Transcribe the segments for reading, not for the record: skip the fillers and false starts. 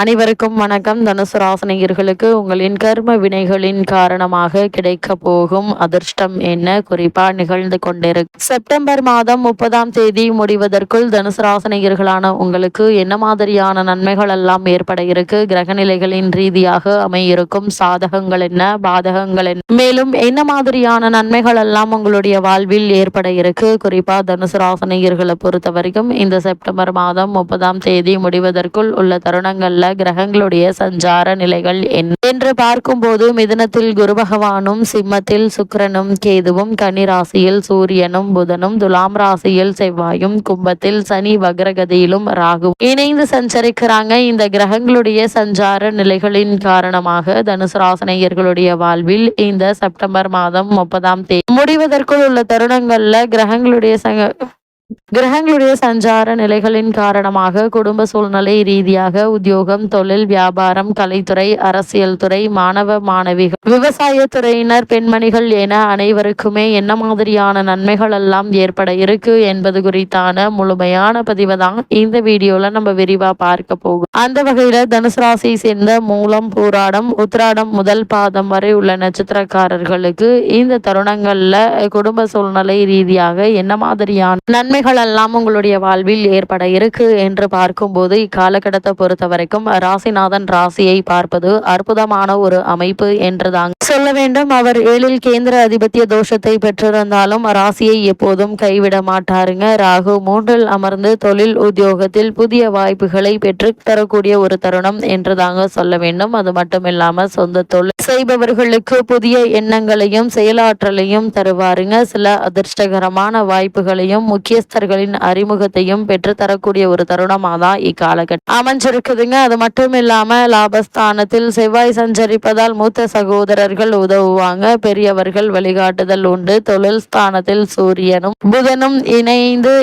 அனைவருக்கும் வணக்கம். தனுசு ராசினியர்களுக்கு உங்களின் கர்ம வினைகளின் காரணமாக கிடைக்க போகும் அதிர்ஷ்டம் என்ன குறிப்பா நிகழ்ந்து கொண்டிருக்கு. செப்டம்பர் மாதம் 30ஆம் தேதி முடிவதற்குள் தனுசு ராசினியர்களான உங்களுக்கு என்ன மாதிரியான நன்மைகள் எல்லாம் ஏற்பட இருக்கு, கிரகநிலைகளின் ரீதியாக அமையிருக்கும் சாதகங்கள் என்ன, பாதகங்கள் என்ன, மேலும் என்ன மாதிரியான நன்மைகள் எல்லாம் உங்களுடைய வாழ்வில் ஏற்பட இருக்கு. குறிப்பா தனுசு ராசினியர்களை பொறுத்த வரைக்கும் இந்த செப்டம்பர் மாதம் 30ஆம் தேதி முடிவதற்குள் உள்ள தருணங்கள்ல கிரகங்களுடைய சஞ்சார நிலைகள் என்று பார்க்கும்போது மிதுனத்தில் குரு பகவானும், சிம்மத்தில் சுக்கிரனும் கேதுவும், கன்னி ராசியில் சூரியனும் புதனும், துலாம் ராசியில் செவ்வாயும், கும்பத்தில் சனி வக்ரகதியிலும் ராகு இணைந்து சஞ்சரிக்கிறாங்க. இந்த கிரகங்களுடைய சஞ்சார நிலைகளின் காரணமாக தனுசு ராசினியர்களுடைய வாழ்வில் இந்த செப்டம்பர் மாதம் 30ஆம் தேதி முடிவதற்குள் உள்ள தருணங்கள்ல கிரகங்களுடைய சஞ்சார நிலைகளின் காரணமாக குடும்ப சூழ்நிலை ரீதியாக உத்தியோகம், தொழில், வியாபாரம், கலைத்துறை, அரசியல் துறை, மாணவ மாணவிகள், விவசாய துறையினர், பெண்மணிகள் என அனைவருக்குமே என்ன மாதிரியான நன்மைகள் எல்லாம் ஏற்பட இருக்கு என்பது குறித்தான முழுமையான பதிவை தான் இந்த வீடியோல நம்ம விரிவா பார்க்க போகும். அந்த வகையில தனுசு ராசியை சேர்ந்த மூலம், பூராடம், உத்திராடம் முதல் பாதம் வரை உள்ள நட்சத்திரக்காரர்களுக்கு இந்த தருணங்கள்ல குடும்ப சூழ்நிலை ரீதியாக என்ன மாதிரியான நன்மைகள் எல்லாம் உங்களுடைய வாழ்வில் ஏற்பட இருக்கு என்று பார்க்கும்போது இக்காலகட்டத்தை பொறுத்த வரைக்கும் ராசிநாதன் ராசியை பார்ப்பது அற்புதமான ஒரு அமைப்பு என்றுதான் சொல்ல வேண்டும். அவர் 7ல் கேந்திர அதிபத்திய தோஷத்தை பெற்றிருந்தாலும் ராசியை எப்போதும் கைவிட மாட்டாருங்க. ராகு 3ல் அமர்ந்து தொழில் உத்தியோகத்தில் புதிய வாய்ப்புகளை பெற்று தரக்கூடிய ஒரு தருணம் என்று தாங்க சொல்ல வேண்டும். அது மட்டும் இல்லாம சொந்த தொழில் செய்பவர்களுக்கு புதிய எண்ணங்களையும் செயலாற்றலையும் தருவாருங்க. சில அதிர்ஷ்டகரமான வாய்ப்புகளையும் முக்கியஸ்தர்களின் அறிமுகத்தையும் பெற்றுத்தரக்கூடிய ஒரு தருணமாக தான் இக்காலகட்டம் அமைஞ்சிருக்குதுங்க. அது மட்டும் இல்லாம லாபஸ்தானத்தில் செவ்வாய் சஞ்சரிப்பதால் மூத்த சகோதரர்கள் உதவுவாங்க. பெரியவர்கள் வழிகாட்டுதல் உண்டு. தொழில் ஸ்தானத்தில் சூரியனும் புதனும் இணைந்து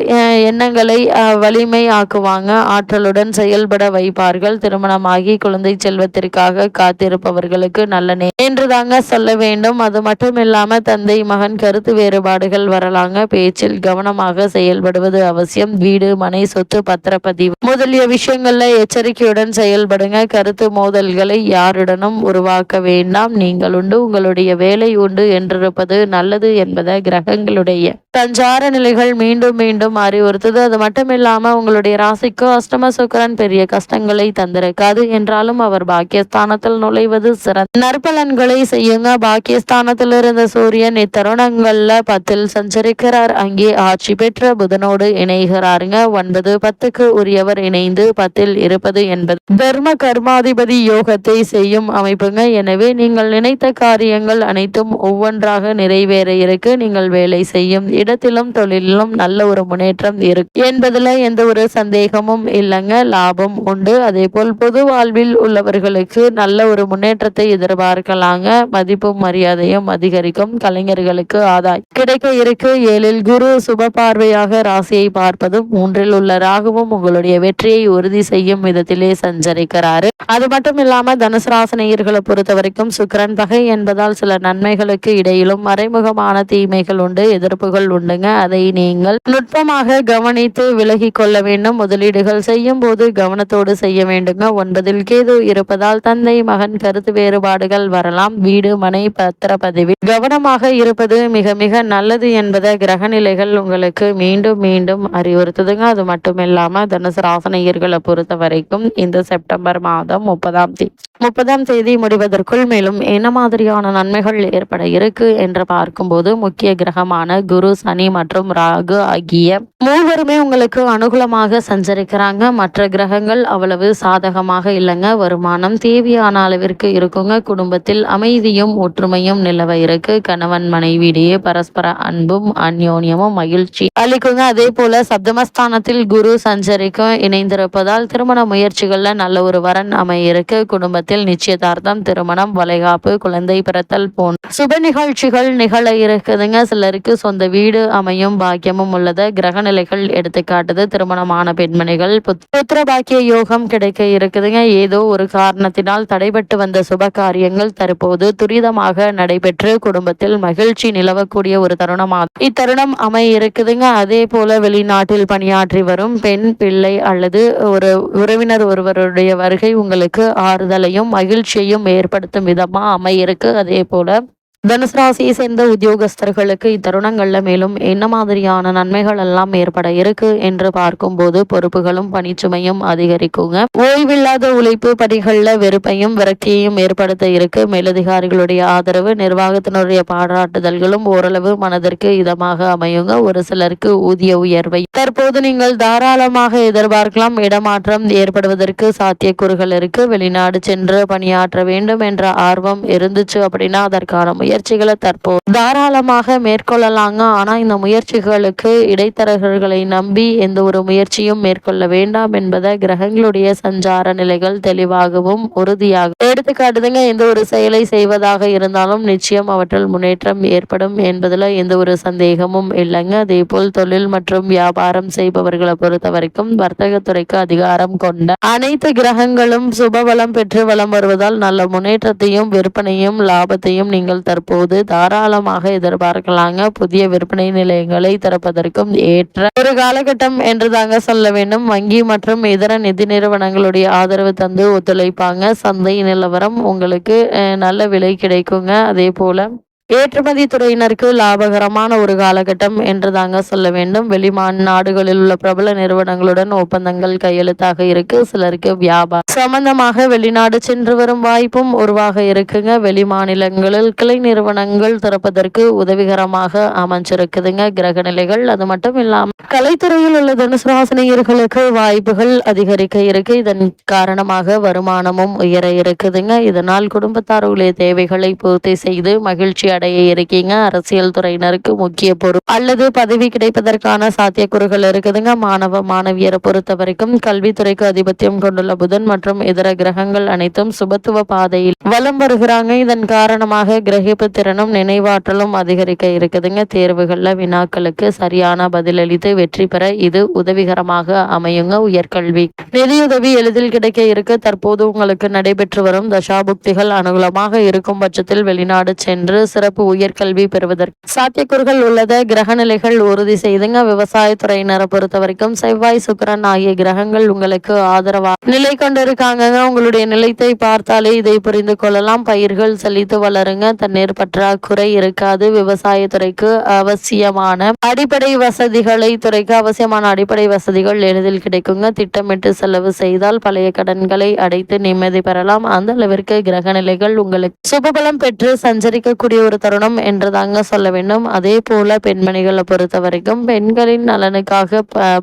எண்ணங்களை வலிமை ஆக்குவாங்க. ஆற்றலுடன் செயல்பட வைப்பார்கள். திருமணமாகி குழந்தை செல்வத்திற்காக காத்திருப்பவர்களுக்கு நல்ல என்று தாங்க சொல்ல வேண்டும். அது மட்டும் இல்லாம தந்தை மகன் கருத்து வேறுபாடுகள் வரலாங்க. பேச்சில் கவனமாக செயல்படுவது அவசியம். வீடு, மனை, சொத்து, பத்திரப்பதிவு முதலிய விஷயங்கள்ல எச்சரிக்கையுடன் செயல்படுங்க. கருத்து மோதல்களை யாருடனும் உருவாக்க வேண்டாம். நீங்கள் உண்டு, உங்களுடைய வேலை உண்டு என்றிருப்பது நல்லது என்பதை கிரகங்களுடைய சஞ்சார நிலைகள் மீண்டும் மீண்டும் அறிவுறுத்துது. அது மட்டும் இல்லாம உங்களுடைய ராசிக்கு அஷ்டம சுக்கிரன் பெரிய கஷ்டங்களை தந்திருக்காது என்றாலும் அவர் பாக்கியஸ்தானத்தில் நுழைவது சிறந்த நற்பலன்களை செய்யுங்க. பாக்கியஸ்தானத்தில் இருந்த சூரியன் இத்தருணங்கள்ல 10ல் சஞ்சரிக்கிறார். அங்கே ஆட்சி பெற்ற புதனோடு இணைகிறாருங்க. 9, 10க்கு உரியவர் இணைந்து 10ல் இருப்பது என்பது தர்ம கர்மாதிபதி யோகத்தை செய்யும் அமைப்புங்க. எனவே நீங்கள் நினைத்த காரியங்கள் அனைத்தும் ஒவ்வொன்றாக நிறைவேற இருக்கு. நீங்கள் வேலை செய்யும் இடத்திலும் தொழிலும் நல்ல ஒரு முன்னேற்றம் இருக்கு என்பதுல எந்த ஒரு சந்தேகமும் இல்லைங்க. லாபம் உண்டு. அதே போல் பொது வாழ்வில் உள்ளவர்களுக்கு நல்ல ஒரு முன்னேற்றத்தை எதிர்பார்க்கலாங்க. மதிப்பும் மரியாதையும் அதிகரிக்கும். கலைஞர்களுக்கு ஆதாயம் கிடைக்க இருக்கு. 7ல் குரு சுப பார்வையாக ராசியை பார்ப்பதும் 3ல் உள்ள ராகுவும் உங்களுடைய வெற்றியை உறுதி செய்யும் விதத்திலே சஞ்சரிக்கிறாரு. அது மட்டும் இல்லாம தனுசு ராசினியர்களை பொறுத்த வரைக்கும் சுக்கிரன் பகை என்பதால் சில நன்மைகளுக்கு இடையிலும் மறைமுகமான தீமைகள் உண்டு, எதிர்ப்புகள் உண்டுங்க. அதை நீங்கள் நுட்பமாக கவனித்து விலகி கொள்ள வேண்டும். முதலீடுகள் செய்யும் போது கவனத்தோடு செய்ய வேண்டுங்க. 9ல் கேது இருப்பதால் தந்தை மகன் கருத்து வேறுபாடுகள் வரலாம். வீடு, மனை, பத்திரப்பதிவில் கவனமாக இருப்பது மிக மிக நல்லது என்பதை கிரகநிலைகள் உங்களுக்கு மீண்டும் மீண்டும் அறிவுறுத்துதுங்க. அது மட்டும் இல்லாம தனுசு ராசினியர்களை பொறுத்த வரைக்கும் இந்த செப்டம்பர் மாதம் 30ஆம் தேதி முடிவதற்குள் மேலும் என்ன மாதிரியான நன்மைகள் ஏற்பட இருக்கு என்று பார்க்கும்போது முக்கிய கிரகமான குரு, சனி மற்றும் ராகு ஆகிய மூவருமே உங்களுக்கு அனுகூலமாக சஞ்சரிக்கிறாங்க. மற்ற கிரகங்கள் அவ்வளவு சாதகமாக இல்லைங்க. வருமானம் தேவையான அளவிற்கு இருக்குங்க. குடும்பத்தில் அமைதியும் ஒற்றுமையும் நிலவ இருக்கு. கணவன் மனைவியிடையே பரஸ்பர அன்பும் அந்யோன்யமும் மகிழ்ச்சி அளிக்குங்க. அதே போல சப்தமஸ்தானத்தில் குரு சஞ்சரிக்கும் இணைந்திருப்பதால் திருமண முயற்சிகள்ல நல்ல ஒரு வரன் அமையிருக்கு. குடும்பத்தில் குடும்பத்தில் நிச்சயதார்த்தம், திருமணம், வளைகாப்பு, குழந்தை பிறத்தல் போன்ற சுப நிகழ்ச்சிகள் நிகழ இருக்குதுங்க. சிலருக்கு சொந்த வீடு அமையும் பாக்கியமும் உள்ளது. கிரக நிலைகள் எடுத்துக்காட்டுது. திருமணமான பெண்மணிகள் புத்திர பாக்கிய யோகம் கிடைக்க இருக்குதுங்க. ஏதோ ஒரு காரணத்தினால் தடைபட்டு வந்த சுப காரியங்கள் தற்போது துரிதமாக நடைபெற்று குடும்பத்தில் மகிழ்ச்சி நிலவக்கூடிய ஒரு தருணமாக இத்தருணம் அமைய இருக்குதுங்க. அதே போல வெளிநாட்டில் பணியாற்றி வரும் பெண் பிள்ளை அல்லது ஒரு உறவினர் ஒருவருடைய வருகை உங்களுக்கு ஆறுதலையும் மகிழ்ச்சியையும் ஏற்படுத்தும் விதமா அமையிருக்கு. அதே போல தனுசு ராசியை சேர்ந்த உத்தியோகஸ்தர்களுக்கு இத்தருணங்கள்ல மேலும் என்ன மாதிரியான நன்மைகள் எல்லாம் ஏற்பட இருக்கு என்று பார்க்கும்போது பொறுப்புகளும் பணிச்சுமையும் அதிகரிக்குங்க. ஓய்வில்லாத உழைப்பு பணிகள்ல வெறுப்பையும் விரக்தியையும் ஏற்படுத்த இருக்கு. மேலதிகாரிகளுடைய ஆதரவு, நிர்வாகத்தினுடைய பாராட்டுதல்களும் ஓரளவு மனதிற்கு இதமாக அமையுங்க. ஒரு சிலருக்கு ஊதிய உயர்வை தற்போது நீங்கள் தாராளமாக எதிர்பார்க்கலாம். இடமாற்றம் ஏற்படுவதற்கு சாத்தியக்கூறுகள் இருக்கு. வெளிநாடு சென்று பணியாற்ற வேண்டும் என்ற ஆர்வம் இருந்துச்சு அப்படின்னா அதற்கான முயற்சிகளை தற்போது தாராளமாக மேற்கொள்ளலாங்க. ஆனா இந்த முயற்சிகளுக்கு இடைத்தரகர்களை நம்பி எந்த ஒரு முயற்சியும் மேற்கொள்ள வேண்டாம் என்பதை கிரகங்களுடைய சஞ்சார நிலைகள் தெளிவாகவும் உறுதியாக எடுத்துக்காட்டுதுங்க. எந்த ஒரு செயலை செய்வதாக இருந்தாலும் நிச்சயம் அவற்றில் முன்னேற்றம் ஏற்படும் என்பதுல எந்த ஒரு சந்தேகமும் இல்லைங்க. அதே போல் தொழில் மற்றும் வியாபாரம் செய்பவர்களை பொறுத்த வரைக்கும் வர்த்தகத்துறைக்கு அதிகாரம் கொண்ட அனைத்து கிரகங்களும் சுபபலம் பெற்று வலம் வருவதால் நல்ல முன்னேற்றத்தையும் விற்பனையும் லாபத்தையும் நீங்கள் தற்போது தாராளமாக எதிர்பார்க்கலாங்க. புதிய விற்பனை நிலையங்களை திறப்பதற்கும் ஏற்ற ஒரு காலகட்டம் என்று தாங்க சொல்ல வேண்டும். வங்கி மற்றும் இதர நிதி நிறுவனங்களுடைய ஆதரவு தந்து ஒத்துழைப்பாங்க. சந்தை நிலவரம் உங்களுக்கு நல்ல விலை கிடைக்குங்க. அதே போல ஏற்றுமதி துறையினருக்கு லாபகரமான ஒரு காலகட்டம் என்று தாங்க சொல்ல வேண்டும். வெளிநாடுகளில் உள்ள பிரபல நிறுவனங்களுடன் ஒப்பந்தங்கள் கையெழுத்தாக இருக்கு. சிலருக்கு வியாபாரம் சம்பந்தமாக வெளிநாடு சென்று வரும் வாய்ப்பும் உருவாக இருக்குங்க. வெளி மாநிலங்களில் கிளை நிறுவனங்கள் திறப்பதற்கு உதவிகரமாக அமைஞ்சிருக்குதுங்க கிரக நிலைகள். அது மட்டும் இல்லாமல் கலைத்துறையில் உள்ள தனுசு ராசினியர்களுக்கு வாய்ப்புகள் அதிகரிக்க இருக்கு. இதன் காரணமாக வருமானமும் உயர இருக்குதுங்க. இதனால் குடும்பத்தாருடைய தேவைகளை பூர்த்தி செய்து மகிழ்ச்சி அடைய இருக்கீங்க. அரசியல் துறையினருக்கு முக்கிய பொறுப்பு அல்லது பதவி கிடைப்பதற்கான சாத்தியக்கூறுகள் இருக்குதுங்க. மாணவ மாணவியரை பொறுத்த வரைக்கும் கல்வித்துறைக்கு அதிபத்தியம் கொண்டுள்ள புதன் மற்றும் இதர கிரகங்கள் அனைத்தும் சுபத்துவ பாதையில் வலம் வருகிறாங்க. இதன் காரணமாக கிரகிப்பு திறனும் நினைவாற்றலும் அதிகரிக்க இருக்குதுங்க. தேர்வுகள்ல வினாக்களுக்கு சரியான பதிலளித்து வெற்றி பெற இது உதவிகரமாக அமையுங்க. உயர்கல்வி நிதியுதவி எளிதில் கிடைக்க இருக்கு. தற்போது உங்களுக்கு நடைபெற்று வரும் தசாபுக்திகள் அனுகூலமாக இருக்கும் பட்சத்தில் வெளிநாடு சென்று சிறப்பு உயர்கல்வி பெறுவதற்கு சாத்தியக்கூறுகள் உள்ளத கிரக நிலைகள் உறுதி செய்துங்க. விவசாயத்துறையினரை பொறுத்த வரைக்கும் செவ்வாய், சுக்கிரன் ஆகிய கிரகங்கள் உங்களுக்கு ஆதரவா நிலை கொண்டிருக்காங்க. உங்களுடைய நிலைத்தை பார்த்தாலே இதை புரிந்து கொள்ளலாம். பயிர்கள் செழித்து வளருங்க. தண்ணீர் பற்றாக்குறை இருக்காது. விவசாயத்துறைக்கு அவசியமான அடிப்படை வசதிகளை துறைக்கு அவசியமான அடிப்படை வசதிகள் எளிதில் கிடைக்குங்க. திட்டமிட்டு செலவு செய்தால் பழைய கடன்களை அடைத்து நிம்மதி பெறலாம். அந்த அளவிற்கு கிரக நிலைகள் உங்களுக்கு சுபபலம் பெற்று சஞ்சரிக்கக்கூடிய ஒரு தருணம் என்று தாங்க சொல்ல வேண்டும். அதே போல பெண்மணிகளை பொறுத்த வரைக்கும் பெண்களின் நலனுக்காக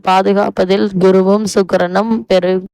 பாதுகாப்பதில் குருவும் சுக்கிரனும்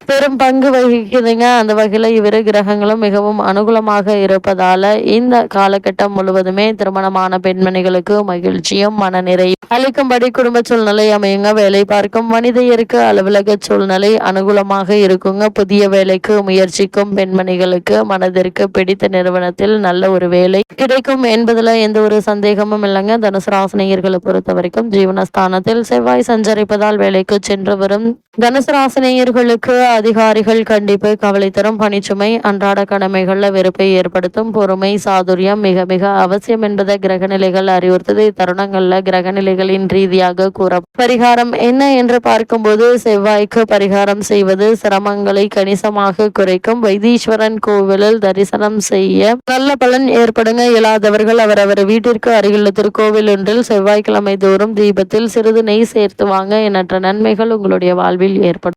பெரும் பங்கு வகிக்குதுங்க. அந்த வகையில இவ்விரு கிரகங்களும் மிகவும் அனுகூலமாக இருப்பதால இந்த காலகட்டம் முழுவதுமே திருமணமான பெண்மணிகளுக்கு மகிழ்ச்சியும் மனநிறை அளிக்கும்படி குடும்ப சூழ்நிலை அமையுங்க. வேலை பார்க்கும் மனிதருக்கு அலுவலக சூழ்நிலை அனுகூலமாக இருக்குங்க. புதிய வேலைக்கு முயற்சிக்கும் பெண்மணிகளுக்கு மனதிற்கு பிடித்த நிறுவனத்தில் நல்ல ஒரு வேலை கிடைக்கும் என்பதுல எந்த ஒரு சந்தேகமும் இல்லைங்க. தனுசு ராசினியர்களை பொறுத்த வரைக்கும் ஜீவனஸ்தானத்தில் செவ்வாய் சஞ்சரிப்பதால் வேலைக்கு சென்று வரும் தனுசு ராசினியர்களுக்கு அதிகாரிகள் கண்டிப்பு கவலை தரும். பணிச்சுமை அன்றாட கடமைகள்ல வெறுப்பை ஏற்படுத்தும். பொறுமை சாதுரியம் மிக மிக அவசியம் என்பதை கிரகநிலைகள் அறிவுறுத்தது. இத்தருணங்கள்ல கிரகநிலைகளின் ரீதியாக கூற பரிகாரம் என்ன என்று பார்க்கும்போது செவ்வாய்க்கு பரிகாரம் செய்வது சிரமங்களை கணிசமாக குறைக்கும். வைத்தீஸ்வரன் கோவிலில் தரிசனம் செய்ய நல்ல பலன் ஏற்படுங்க. இயலாதவர்கள் அவரவர் வீட்டிற்கு அருகில் திருக்கோவில் ஒன்றில் செவ்வாய்க்கிழமை தோறும் தீபத்தில் சிறிது நெய் சேர்த்து வாங்க. எண்ணற்ற நன்மைகள் உங்களுடைய வாழ்வில் ஏற்படும்.